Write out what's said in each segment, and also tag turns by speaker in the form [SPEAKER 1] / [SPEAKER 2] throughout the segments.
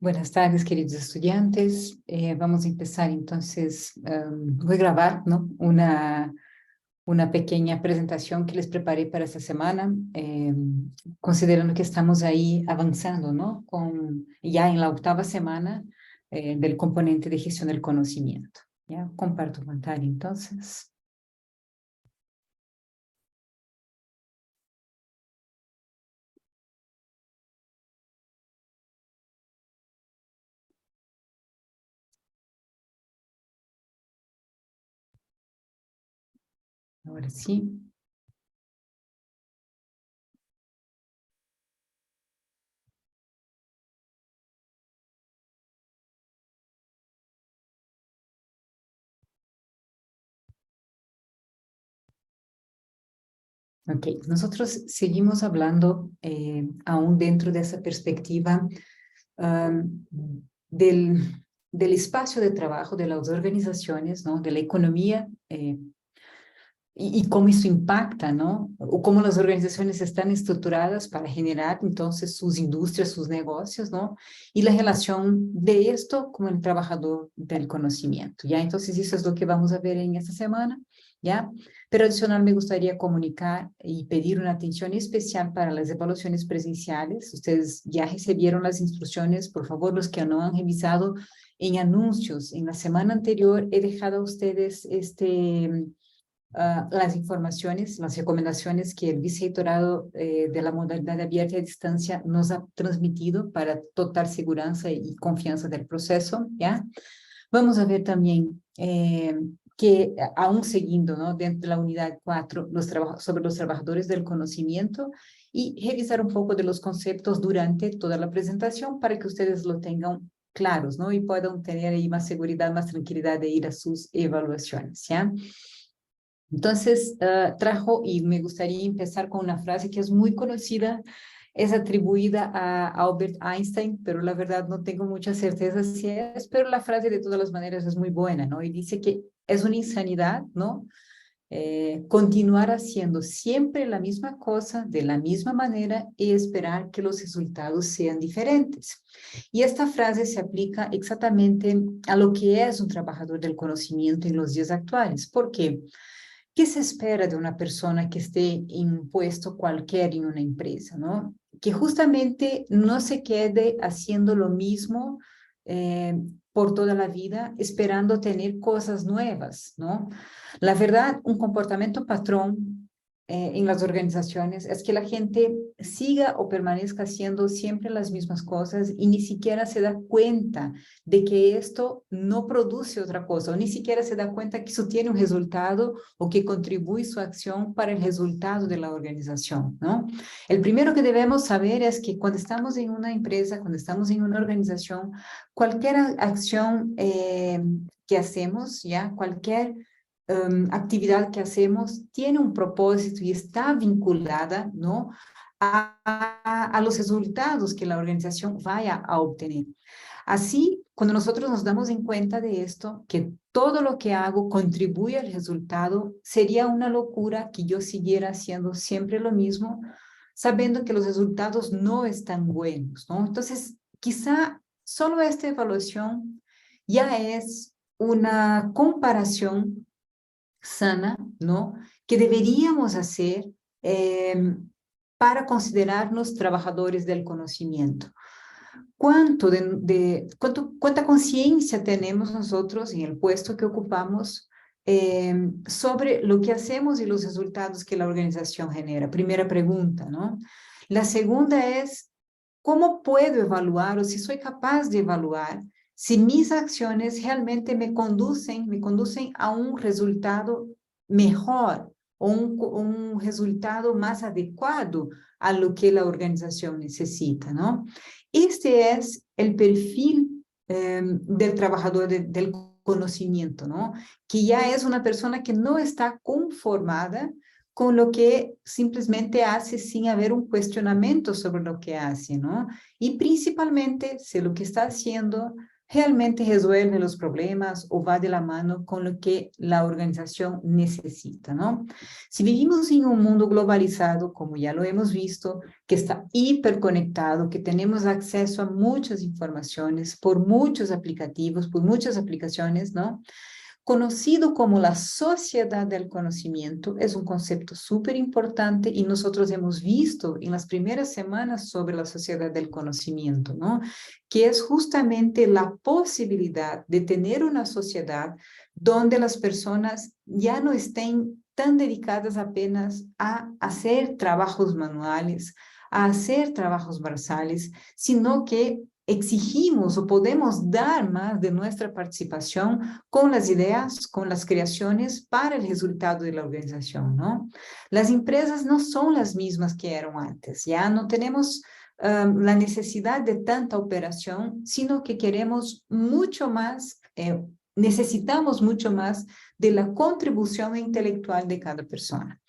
[SPEAKER 1] Buenas tardes, queridos estudiantes. Vamos a empezar entonces. Voy a grabar, ¿no? Una pequeña presentación que les preparé para esta semana, considerando que estamos ahí avanzando, ¿no? Ya en la octava semana del componente de gestión del conocimiento. ¿Ya? Comparto pantalla entonces. Ahora sí. Ok, nosotros seguimos hablando aún dentro de esa perspectiva um, del, del espacio de trabajo de las organizaciones, ¿no? De la economía y cómo eso impacta, ¿no? O cómo las organizaciones están estructuradas para generar entonces sus industrias, sus negocios, ¿no? Y la relación de esto con el trabajador del conocimiento, ¿ya? Entonces eso es lo que vamos a ver en esta semana, ¿ya? Pero adicional me gustaría comunicar y pedir una atención especial para las evaluaciones presenciales. Ustedes ya recibieron las instrucciones, por favor, los que no han revisado en anuncios. En la semana anterior he dejado a ustedes las informaciones, las recomendaciones que el vicerrectorado de la modalidad abierta y a distancia nos ha transmitido para total seguridad y confianza del proceso, ¿ya? Vamos a ver también que aún siguiendo, ¿no? Dentro de la unidad 4, sobre los trabajadores del conocimiento y revisar un poco de los conceptos durante toda la presentación para que ustedes lo tengan claros, ¿no? Y puedan tener ahí más seguridad, más tranquilidad de ir a sus evaluaciones, ¿ya? Entonces, trajo, y me gustaría empezar con una frase que es muy conocida, es atribuida a Albert Einstein, pero la verdad no tengo mucha certeza si es, pero la frase de todas las maneras es muy buena, ¿no? Y dice que es una insanidad, ¿no? Continuar haciendo siempre la misma cosa de la misma manera y esperar que los resultados sean diferentes. Y esta frase se aplica exactamente a lo que es un trabajador del conocimiento en los días actuales. ¿Por qué? ¿Qué se espera de una persona que esté en un puesto cualquier en una empresa, ¿no? Que justamente no se quede haciendo lo mismo por toda la vida, esperando tener cosas nuevas, ¿no? La verdad, un comportamiento patrón en las organizaciones es que la gente siga o permanezca haciendo siempre las mismas cosas y ni siquiera se da cuenta de que esto no produce otra cosa, o ni siquiera se da cuenta que eso tiene un resultado o que contribuye su acción para el resultado de la organización, ¿no? El primero que debemos saber es que cuando estamos en una empresa, cuando estamos en una organización, cualquier acción que hacemos, ya, cualquier actividad que hacemos tiene un propósito y está vinculada, ¿no? A los resultados que la organización vaya a obtener. Así, cuando nosotros nos damos en cuenta de esto, que todo lo que hago contribuye al resultado, sería una locura que yo siguiera haciendo siempre lo mismo, sabiendo que los resultados no están buenos, ¿no? Entonces, quizá solo esta evaluación ya es una comparación sana, ¿no? Que deberíamos hacer para considerarnos trabajadores del conocimiento. ¿Cuánta conciencia tenemos nosotros en el puesto que ocupamos sobre lo que hacemos y los resultados que la organización genera? Primera pregunta, ¿no? La segunda es, ¿cómo puedo evaluar o si soy capaz de evaluar si mis acciones realmente me conducen a un resultado mejor o un resultado más adecuado a lo que la organización necesita, ¿no? Este es el perfil del trabajador del conocimiento, ¿no? Que ya es una persona que no está conformada con lo que simplemente hace sin haber un cuestionamiento sobre lo que hace, ¿no? Y principalmente, si lo que está haciendo realmente resuelve los problemas o va de la mano con lo que la organización necesita, ¿no? Si vivimos en un mundo globalizado, como ya lo hemos visto, que está hiperconectado, que tenemos acceso a muchas informaciones por muchos aplicativos, por muchas aplicaciones, ¿no? Conocido como la sociedad del conocimiento, es un concepto súper importante y nosotros hemos visto en las primeras semanas sobre la sociedad del conocimiento, ¿no? Que es justamente la posibilidad de tener una sociedad donde las personas ya no estén tan dedicadas apenas a hacer trabajos manuales, a hacer trabajos braçales, sino que exigimos o podemos dar más de nuestra participación con las ideas, con las creaciones para el resultado de la organización, ¿no? Las empresas no son las mismas que eran antes, ya no tenemos la necesidad de tanta operación, sino que queremos mucho más, necesitamos mucho más de la contribución intelectual de cada persona.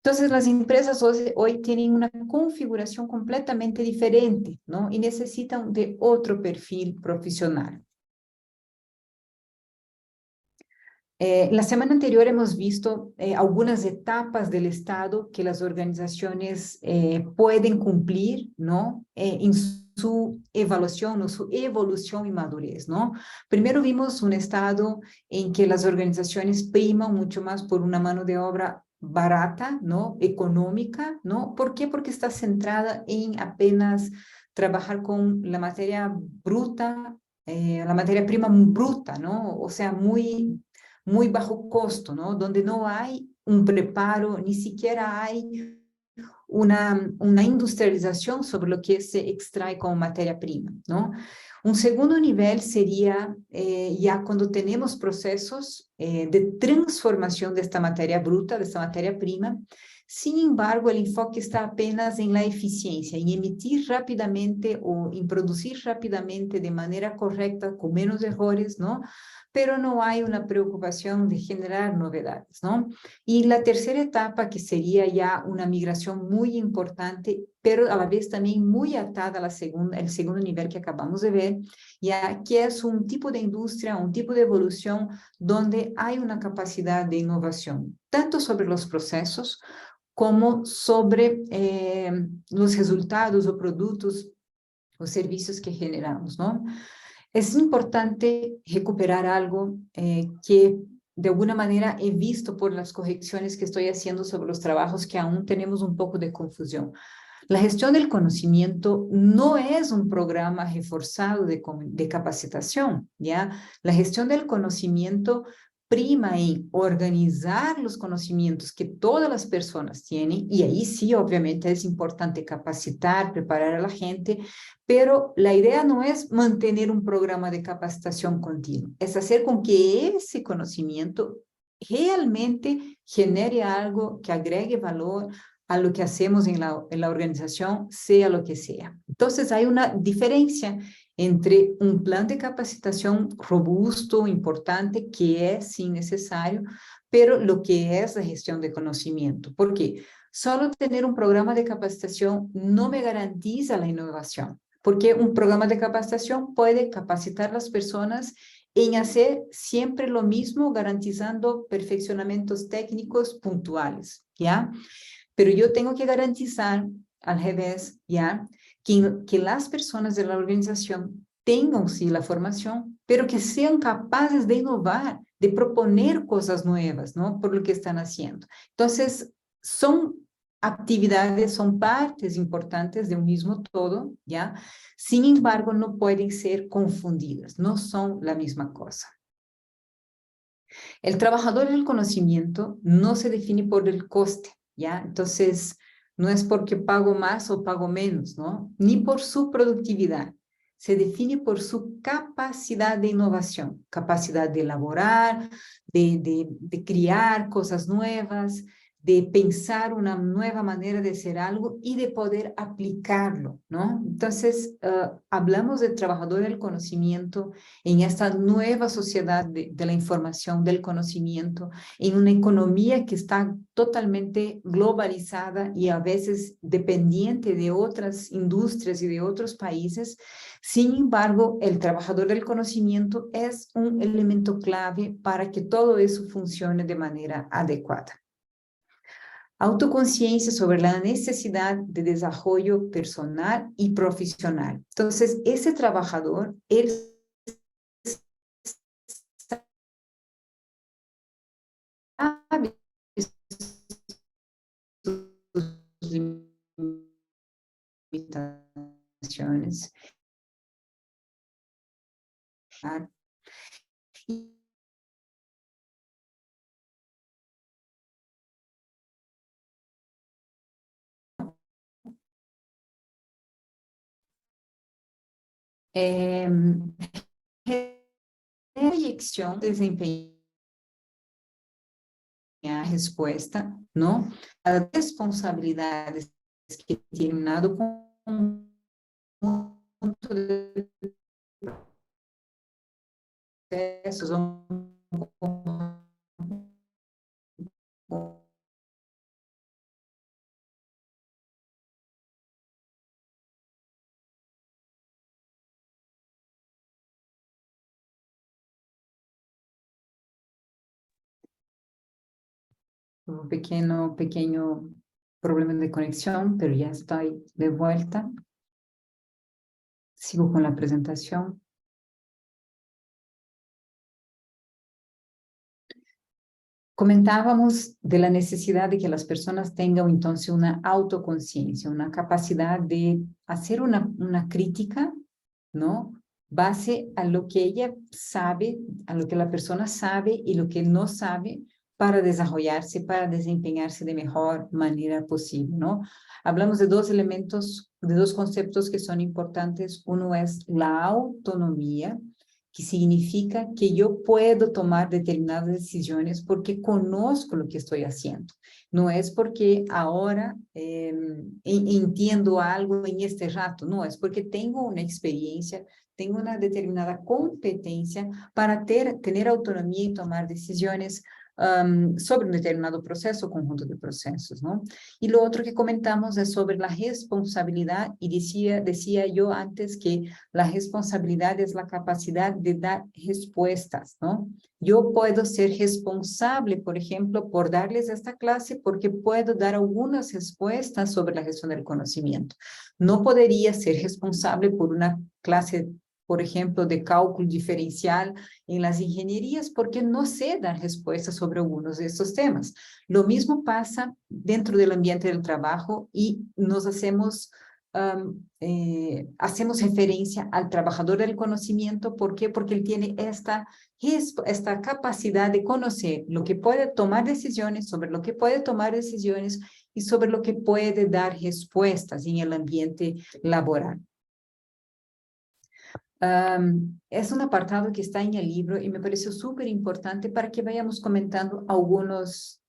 [SPEAKER 1] Entonces, las empresas hoy tienen una configuración completamente diferente, ¿no? Y necesitan de otro perfil profesional. La semana anterior hemos visto algunas etapas del Estado que las organizaciones pueden cumplir, ¿no? En su evaluación o su evolución y madurez, ¿no? Primero vimos un Estado en que las organizaciones priman mucho más por una mano de obra barata, ¿no? Económica, ¿no? ¿Por qué? Porque está centrada en apenas trabajar con la materia bruta, la materia prima bruta, ¿no? O sea, muy bajo costo, ¿no? Donde no hay un preparo, ni siquiera hay una industrialización sobre lo que se extrae como materia prima, ¿no? Un segundo nivel sería ya cuando tenemos procesos de transformación de esta materia bruta, de esta materia prima. Sin embargo, el enfoque está apenas en la eficiencia, en emitir rápidamente o en producir rápidamente de manera correcta, con menos errores, ¿no? Pero no hay una preocupación de generar novedades, ¿no? Y la tercera etapa, que sería ya una migración muy importante, pero a la vez también muy atada a el segundo nivel que acabamos de ver, ya que es un tipo de industria, un tipo de evolución donde hay una capacidad de innovación, tanto sobre los procesos como sobre los resultados o productos o servicios que generamos, ¿no? Es importante recuperar algo que de alguna manera he visto por las correcciones que estoy haciendo sobre los trabajos que aún tenemos un poco de confusión. La gestión del conocimiento no es un programa reforzado de capacitación, ¿ya? La gestión del conocimiento prima en organizar los conocimientos que todas las personas tienen, y ahí sí, obviamente, es importante capacitar, preparar a la gente, pero la idea no es mantener un programa de capacitación continua, es hacer con que ese conocimiento realmente genere algo que agregue valor a lo que hacemos en la organización, sea lo que sea. Entonces, hay una diferencia entre un plan de capacitación robusto, importante, que es sí necesario, pero lo que es la gestión de conocimiento. ¿Por qué? Solo tener un programa de capacitación no me garantiza la innovación, porque un programa de capacitación puede capacitar a las personas en hacer siempre lo mismo, garantizando perfeccionamientos técnicos puntuales, ¿ya? Pero yo tengo que garantizar, al revés, ¿ya? Que las personas de la organización tengan, sí, la formación, pero que sean capaces de innovar, de proponer cosas nuevas, ¿no? Por lo que están haciendo. Entonces, son actividades, son partes importantes de un mismo todo, ¿ya? Sin embargo, no pueden ser confundidas, no son la misma cosa. El trabajador del conocimiento no se define por el coste, ¿ya? Entonces, no es porque pago más o pago menos, ¿no? Ni por su productividad. Se define por su capacidad de innovación, capacidad de elaborar, de crear cosas nuevas, de pensar una nueva manera de hacer algo y de poder aplicarlo, ¿no? Entonces, hablamos del trabajador del conocimiento en esta nueva sociedad de la información, del conocimiento, en una economía que está totalmente globalizada y a veces dependiente de otras industrias y de otros países. Sin embargo, el trabajador del conocimiento es un elemento clave para que todo eso funcione de manera adecuada. Autoconciencia sobre la necesidad de desarrollo personal y profesional. Entonces, ese trabajador, él sabe sus limitaciones. Proyección, desempeñar respuesta, ¿no? A las responsabilidades que tienen dado conjunto de procesos, un pequeño problema de conexión, pero ya estoy de vuelta. Sigo con la presentación. Comentábamos de la necesidad de que las personas tengan entonces una autoconciencia, una capacidad de hacer una crítica, ¿no? Base a lo que ella sabe, a lo que la persona sabe y lo que no sabe para desarrollarse, para desempeñarse de mejor manera posible, ¿no? Hablamos de dos elementos, de dos conceptos que son importantes. Uno es la autonomía, que significa que yo puedo tomar determinadas decisiones porque conozco lo que estoy haciendo. No es porque ahora entiendo algo en este rato, no, es porque tengo una experiencia, tengo una determinada competencia para tener autonomía y tomar decisiones sobre un determinado proceso, conjunto de procesos, ¿no? Y lo otro que comentamos es sobre la responsabilidad, y decía yo antes que la responsabilidad es la capacidad de dar respuestas, ¿no? Yo puedo ser responsable, por ejemplo, por darles esta clase porque puedo dar algunas respuestas sobre la gestión del conocimiento. No podría ser responsable por una clase, por ejemplo, de cálculo diferencial en las ingenierías porque no sé dar respuestas sobre algunos de estos temas. Lo mismo pasa dentro del ambiente del trabajo y nos hacemos referencia al trabajador del conocimiento. ¿Por qué? Porque él tiene esta capacidad de conocer lo que puede tomar decisiones, sobre lo que puede tomar decisiones y sobre lo que puede dar respuestas en el ambiente laboral. Es un apartado que está en el libro y me pareció súper importante para que vayamos comentando algunos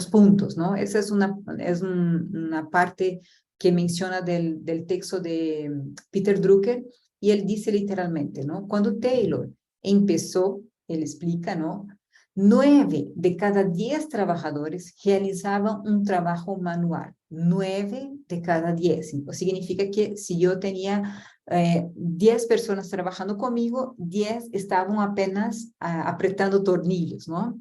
[SPEAKER 1] puntos, ¿no? Esa es una parte que menciona del texto de Peter Drucker, y él dice literalmente, ¿no? Cuando Taylor empezó, él explica, ¿no? 9 de cada 10 trabajadores realizaban un trabajo manual. 9 de cada 10. Significa que si yo tenía 10 personas trabajando conmigo, 10 estaban apenas apretando tornillos, ¿no?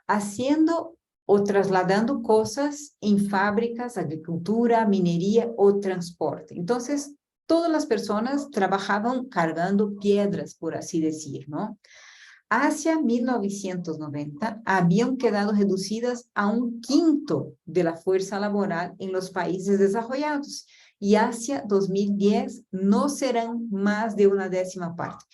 [SPEAKER 1] Haciendo o trasladando cosas en fábricas, agricultura, minería o transporte. Entonces, todas las personas trabajaban cargando piedras, por así decir, ¿no? Hacia 1990 habían quedado reducidas a 1/5 de la fuerza laboral en los países desarrollados, y hacia 2010 no serán más de 1/10 parte.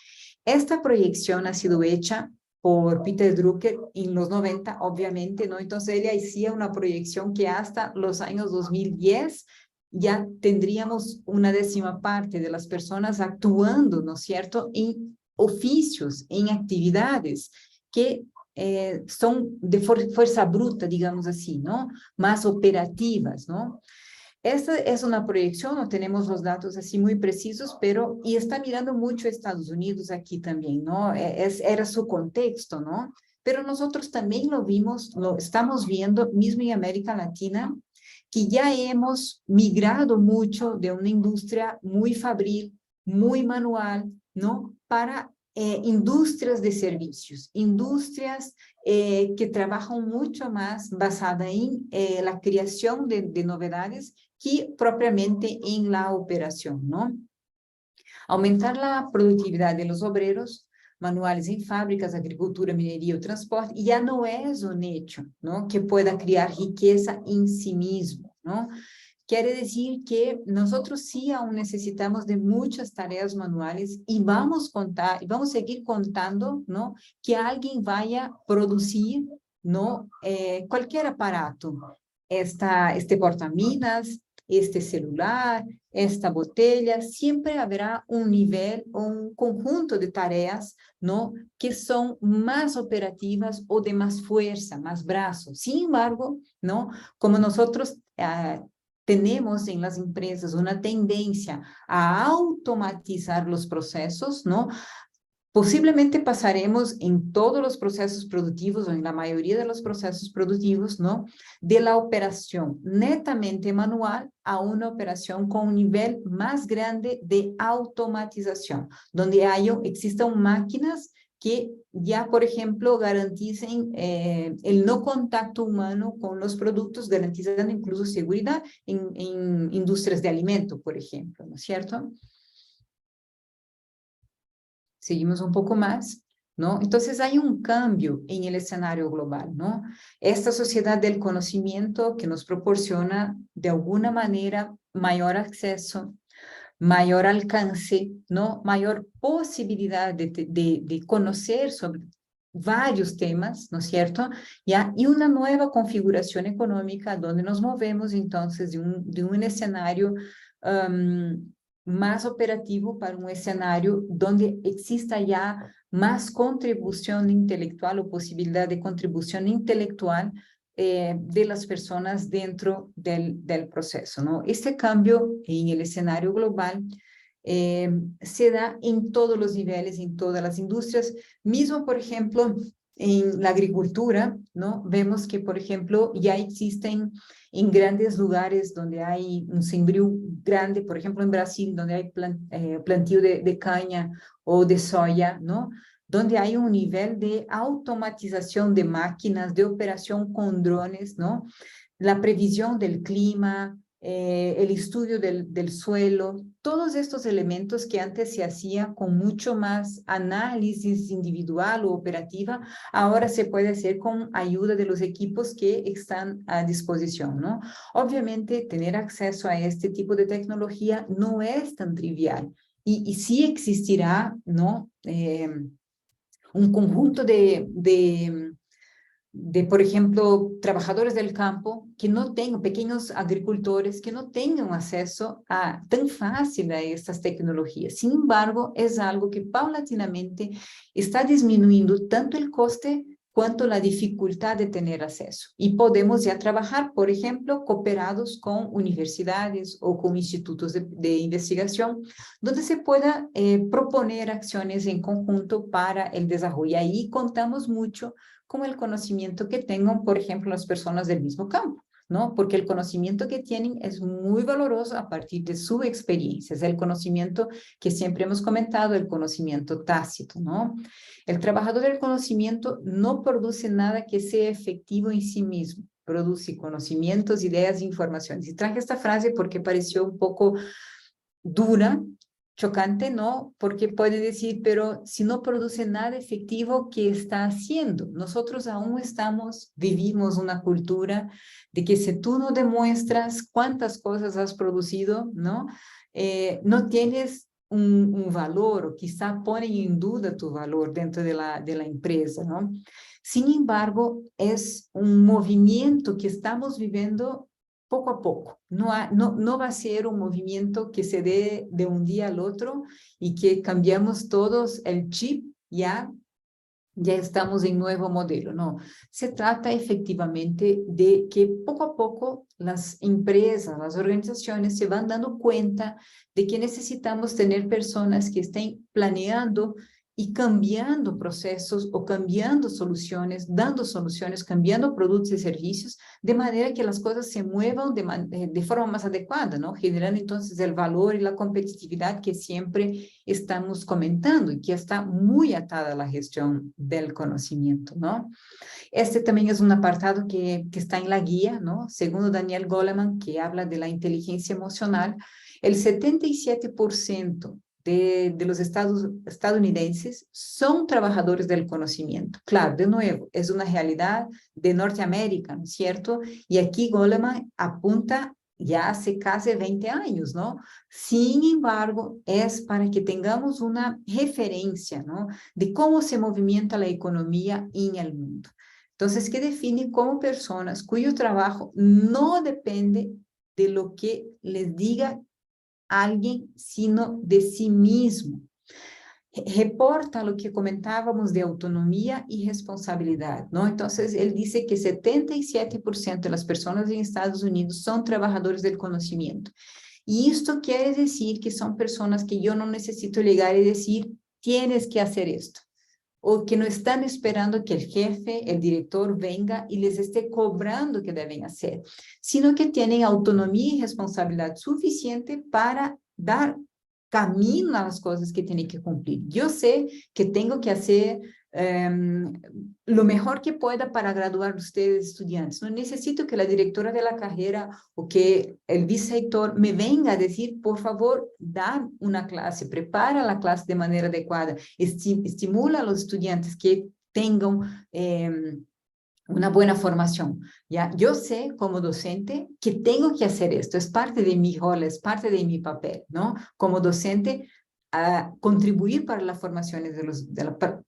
[SPEAKER 1] Esta proyección ha sido hecha por Peter Drucker en los 90, obviamente, ¿no? Entonces él hacía una proyección que hasta los años 2010 ya tendríamos 1/10 parte de las personas actuando, ¿no es cierto?, en oficios, en actividades que son de fuerza bruta, digamos así, ¿no? Más operativas, ¿no? Esta es una proyección, no tenemos los datos así muy precisos, pero, y está mirando mucho Estados Unidos aquí también, ¿no? Era su contexto, ¿no? Pero nosotros también lo vimos, lo estamos viendo mismo en América Latina, que ya hemos migrado mucho de una industria muy fabril, muy manual, ¿no? Para industrias de servicios, industrias que trabajan mucho más basada en la creación de novedades que propiamente en la operación, ¿no? Aumentar la productividad de los obreros manuales en fábricas, agricultura, minería o transporte, y ya no es un hecho, ¿no? Que pueda crear riqueza en sí mismo, ¿no? Quiere decir que nosotros sí aún necesitamos de muchas tareas manuales y vamos a contar, y vamos a seguir contando, ¿no? Que alguien vaya a producir, ¿no? Cualquier aparato, este portaminas, este celular, esta botella, siempre habrá un nivel o un conjunto de tareas, ¿no? Que son más operativas o de más fuerza, más brazos. Sin embargo, ¿no? Como nosotros tenemos en las empresas una tendencia a automatizar los procesos, ¿no? Posiblemente pasaremos en todos los procesos productivos o en la mayoría de los procesos productivos, ¿no? De la operación netamente manual a una operación con un nivel más grande de automatización, donde existan máquinas que ya, por ejemplo, garanticen el no contacto humano con los productos, garantizando incluso seguridad en industrias de alimento, por ejemplo, ¿no es cierto? Seguimos un poco más, ¿no? Entonces hay un cambio en el escenario global, ¿no? Esta sociedad del conocimiento que nos proporciona de alguna manera mayor acceso, mayor alcance, ¿no? Mayor posibilidad de conocer sobre varios temas, ¿no es cierto? ¿Ya? Y una nueva configuración económica donde nos movemos entonces de un escenario más operativo para un escenario donde exista ya más contribución intelectual o posibilidad de contribución intelectual de las personas dentro del proceso, ¿no? Este cambio en el escenario global se da en todos los niveles, en todas las industrias, mismo, por ejemplo, en la agricultura, ¿no? Vemos que, por ejemplo, ya existen en grandes lugares donde hay un sembrío grande, por ejemplo, en Brasil, donde hay plantío de caña o de soya, ¿no? Donde hay un nivel de automatización de máquinas, de operación con drones, ¿no? La previsión del clima, el estudio del suelo, todos estos elementos que antes se hacía con mucho más análisis individual o operativa, ahora se puede hacer con ayuda de los equipos que están a disposición, ¿no? Obviamente, tener acceso a este tipo de tecnología no es tan trivial y sí existirá, ¿no? Un conjunto por ejemplo, trabajadores del campo que no tengan, pequeños agricultores que no tengan acceso tan fácil a estas tecnologías. Sin embargo, es algo que paulatinamente está disminuyendo tanto el coste cuanto la dificultad de tener acceso. Y podemos ya trabajar, por ejemplo, cooperados con universidades o con institutos de investigación, donde se pueda proponer acciones en conjunto para el desarrollo. Y ahí contamos mucho con el conocimiento que tengan, por ejemplo, las personas del mismo campo, ¿no? Porque el conocimiento que tienen es muy valoroso a partir de su experiencia, es el conocimiento que siempre hemos comentado, el conocimiento tácito, ¿no? El trabajador del conocimiento no produce nada que sea efectivo en sí mismo, produce conocimientos, ideas e informaciones. Y traje esta frase porque pareció un poco dura, chocante, ¿no? Porque puede decir, pero si no produce nada efectivo, ¿qué está haciendo? Nosotros aún vivimos una cultura de que si tú no demuestras cuántas cosas has producido, ¿no? No tienes un valor o quizá ponen en duda tu valor dentro de la empresa, ¿no? Sin embargo, es un movimiento que estamos viviendo poco a poco. No va a ser un movimiento que se dé de un día al otro y que cambiamos todos el chip ya ya estamos en nuevo modelo, no. Se trata efectivamente de que poco a poco las empresas, las organizaciones se van dando cuenta de que necesitamos tener personas que estén planeando y cambiando procesos o cambiando soluciones, dando soluciones, cambiando productos y servicios, de manera que las cosas se muevan de forma más adecuada, ¿no? Generando entonces el valor y la competitividad que siempre estamos comentando y que está muy atada a la gestión del conocimiento, ¿no? Este también es un apartado que está en la guía, ¿no? Según Daniel Goleman, que habla de la inteligencia emocional, el 77% de los estadounidenses son trabajadores del conocimiento. Claro, de nuevo, es una realidad de Norteamérica, ¿no es cierto? Y aquí Goleman apunta ya hace casi 20 años, ¿no? Sin embargo, es para que tengamos una referencia, ¿no? De cómo se movimenta la economía en el mundo. Entonces, que define como personas cuyo trabajo no depende de lo que les diga alguien, sino de sí mismo. Reporta lo que comentábamos de autonomía y responsabilidad, ¿no? Entonces, él dice que 77% de las personas en Estados Unidos son trabajadores del conocimiento. Y esto quiere decir que son personas que yo no necesito llegar y decir, tienes que hacer esto, o que no están esperando que el jefe, el director venga y les esté cobrando que deben hacer, sino que tienen autonomía y responsabilidad suficiente para dar camino a las cosas que tienen que cumplir. Yo sé que tengo que hacer lo mejor que pueda para graduar ustedes estudiantes. No necesito que la directora de la carrera o que el vicerrector me venga a decir, por favor, da una clase, prepara la clase de manera adecuada, estimula a los estudiantes que tengan una buena formación. ¿Ya? Yo sé como docente que tengo que hacer esto, es parte de mi rol, es parte de mi papel, ¿no? Como docente, a contribuir para la formación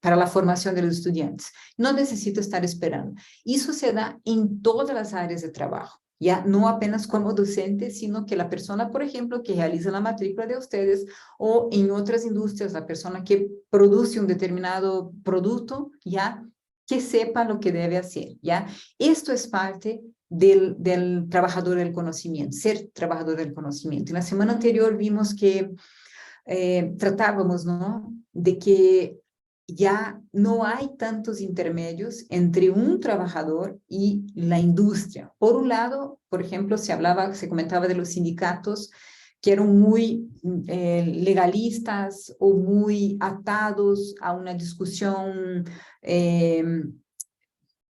[SPEAKER 1] para la formación de los estudiantes. No necesito estar esperando. Eso se da en todas las áreas de trabajo. Ya no apenas como docente, sino que la persona, por ejemplo, que realiza la matrícula de ustedes o en otras industrias, la persona que produce un determinado producto, ya que sepa lo que debe hacer, ¿ya? Esto es parte del trabajador del conocimiento, ser trabajador del conocimiento. En la semana anterior vimos que tratábamos, ¿no? De que ya no hay tantos intermedios entre un trabajador y la industria. Por un lado, por ejemplo, se comentaba de los sindicatos que eran muy legalistas o muy atados a una discusión eh,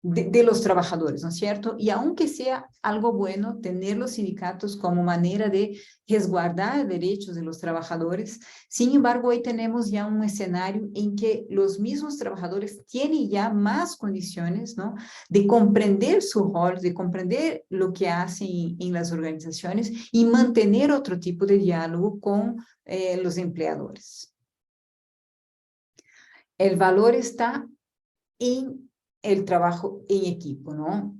[SPEAKER 1] de los trabajadores, ¿no es cierto? Y aunque sea algo bueno tener los sindicatos como manera de resguardar derechos de los trabajadores, sin embargo, hoy tenemos ya un escenario en que los mismos trabajadores tienen ya más condiciones, ¿no? De comprender su rol, de comprender lo que hacen en las organizaciones y mantener otro tipo de diálogo con los empleadores. El valor está en el trabajo en equipo, ¿no?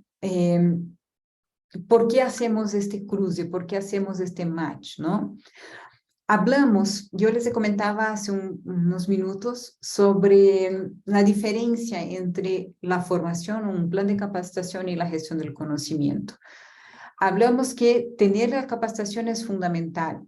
[SPEAKER 1] ¿Por qué hacemos este cruce? ¿Por qué hacemos este match, no? Hablamos, yo les comentaba hace unos minutos sobre la diferencia entre la formación, un plan de capacitación y la gestión del conocimiento. Hablamos que tener la capacitación es fundamental.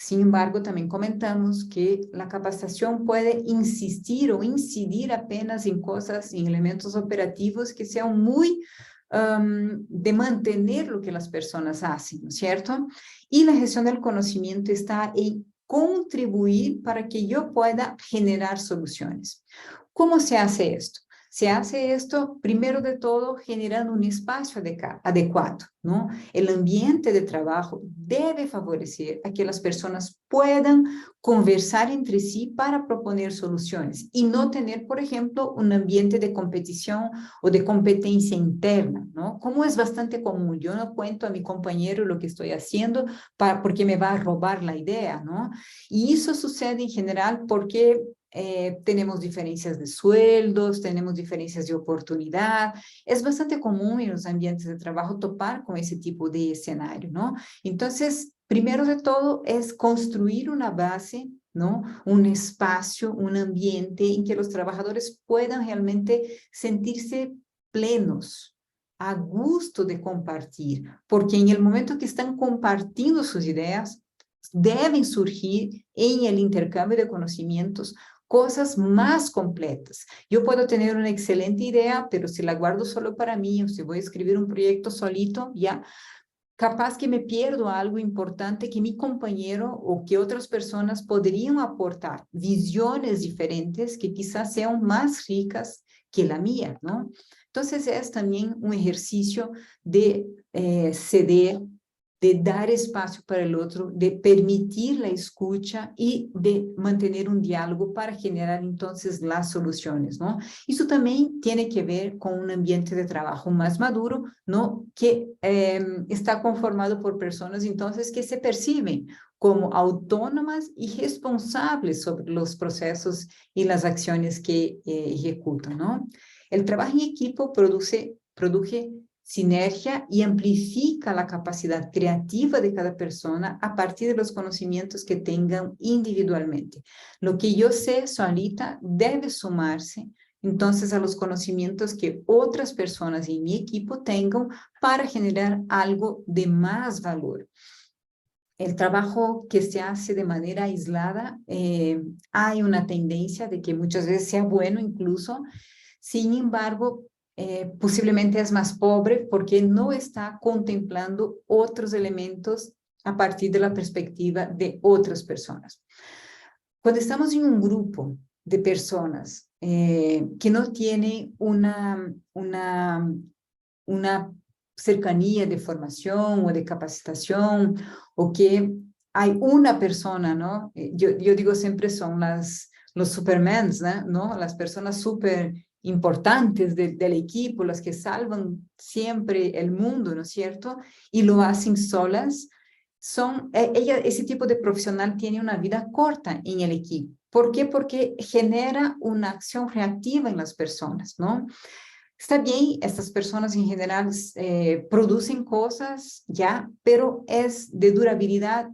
[SPEAKER 1] Sin embargo, también comentamos que la capacitación puede insistir o incidir apenas en cosas, en elementos operativos que sean muy de mantener lo que las personas hacen, ¿no es cierto? Y la gestión del conocimiento está en contribuir para que yo pueda generar soluciones. ¿Cómo se hace esto? Se hace esto, primero de todo, generando un espacio adecuado, ¿no? El ambiente de trabajo debe favorecer a que las personas puedan conversar entre sí para proponer soluciones y no tener, por ejemplo, un ambiente de competición o de competencia interna, ¿no? Como es bastante común, yo no cuento a mi compañero lo que estoy haciendo porque me va a robar la idea, ¿no? Y eso sucede en general porque tenemos diferencias de sueldos, tenemos diferencias de oportunidad. Es bastante común en los ambientes de trabajo topar con ese tipo de escenario, ¿no? Entonces, primero de todo es construir una base ¿no? Un espacio, un ambiente en que los trabajadores puedan realmente sentirse plenos, a gusto de compartir, porque en el momento que están compartiendo sus ideas, deben surgir en el intercambio de conocimientos cosas más completas. Yo puedo tener una excelente idea, pero si la guardo solo para mí, o si voy a escribir un proyecto solito, ya capaz que me pierdo algo importante que mi compañero o que otras personas podrían aportar, visiones diferentes que quizás sean más ricas que la mía, ¿no? Entonces es también un ejercicio de ceder, de dar espacio para el otro, de permitir la escucha y de mantener un diálogo para generar entonces las soluciones, ¿no? Eso también tiene que ver con un ambiente de trabajo más maduro, ¿no? Que está conformado por personas entonces que se perciben como autónomas y responsables sobre los procesos y las acciones que ejecutan, ¿no? El trabajo en equipo produce sinergia y amplifica la capacidad creativa de cada persona a partir de los conocimientos que tengan individualmente. Lo que yo sé solita debe sumarse entonces a los conocimientos que otras personas en mi equipo tengan para generar algo de más valor. El trabajo que se hace de manera aislada, hay una tendencia de que muchas veces sea bueno incluso, sin embargo, posiblemente es más pobre porque no está contemplando otros elementos a partir de la perspectiva de otras personas. Cuando estamos en un grupo de personas que no tienen una cercanía de formación o de capacitación, o que hay una persona, ¿no? Yo digo siempre son los supermans, ¿no? Las personas súper importantes del equipo, las que salvan siempre el mundo, ¿no es cierto? Y lo hacen solas. Ese tipo de profesional tiene una vida corta en el equipo. ¿Por qué? Porque genera una acción reactiva en las personas, ¿no? Está bien, estas personas en general producen cosas ya, pero es de durabilidad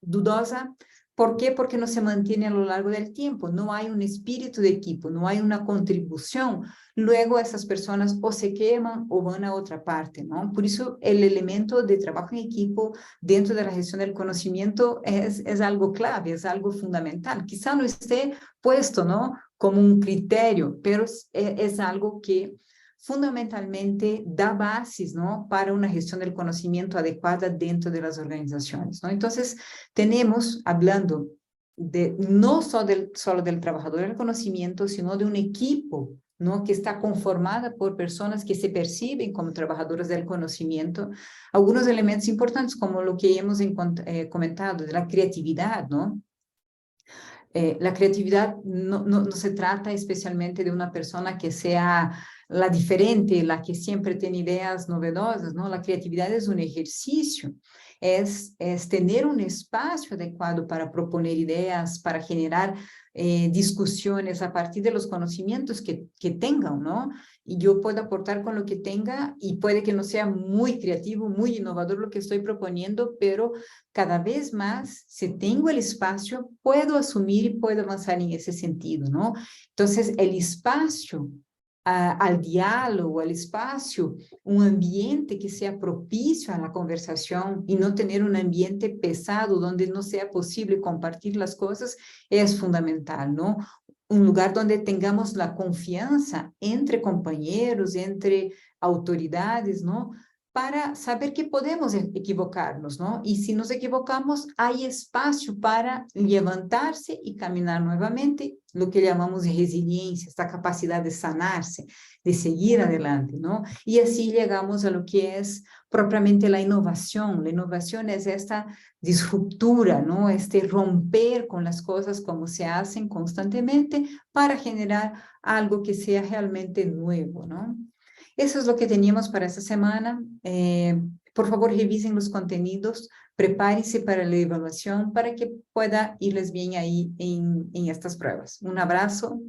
[SPEAKER 1] dudosa. ¿Por qué? Porque no se mantiene a lo largo del tiempo, no hay un espíritu de equipo, no hay una contribución. Luego esas personas o se queman o van a otra parte, ¿no? Por eso el elemento de trabajo en equipo dentro de la gestión del conocimiento es algo clave, es algo fundamental. Quizá no esté puesto, ¿no? Como un criterio, pero es algo que fundamentalmente da bases, ¿no? Para una gestión del conocimiento adecuada dentro de las organizaciones, ¿no? Entonces, tenemos, hablando de no solo del trabajador del conocimiento, sino de un equipo, ¿no? Que está conformada por personas que se perciben como trabajadoras del conocimiento, algunos elementos importantes como lo que hemos comentado, de la creatividad, ¿no? La creatividad no se trata especialmente de una persona que sea la diferente, la que siempre tiene ideas novedosas, ¿no? La creatividad es un ejercicio, es tener un espacio adecuado para proponer ideas, para generar discusiones a partir de los conocimientos que tengan, ¿no? Y yo puedo aportar con lo que tenga y puede que no sea muy creativo, muy innovador lo que estoy proponiendo, pero cada vez más, si tengo el espacio, puedo asumir y puedo avanzar en ese sentido, ¿no? Entonces, el espacio al diálogo, al espacio, un ambiente que sea propicio a la conversación y no tener un ambiente pesado donde no sea posible compartir las cosas es fundamental, ¿no? Un lugar donde tengamos la confianza entre compañeros, entre autoridades, ¿no? Para saber que podemos equivocarnos, ¿no? Y si nos equivocamos, hay espacio para levantarse y caminar nuevamente, lo que llamamos de resiliencia, esta capacidad de sanarse, de seguir adelante, ¿no? Y así llegamos a lo que es propiamente la innovación. La innovación es esta disruptura, ¿no? Este romper con las cosas como se hacen constantemente para generar algo que sea realmente nuevo, ¿no? Eso es lo que teníamos para esta semana. Por favor, revisen los contenidos, prepárense para la evaluación para que pueda irles bien ahí en estas pruebas. Un abrazo.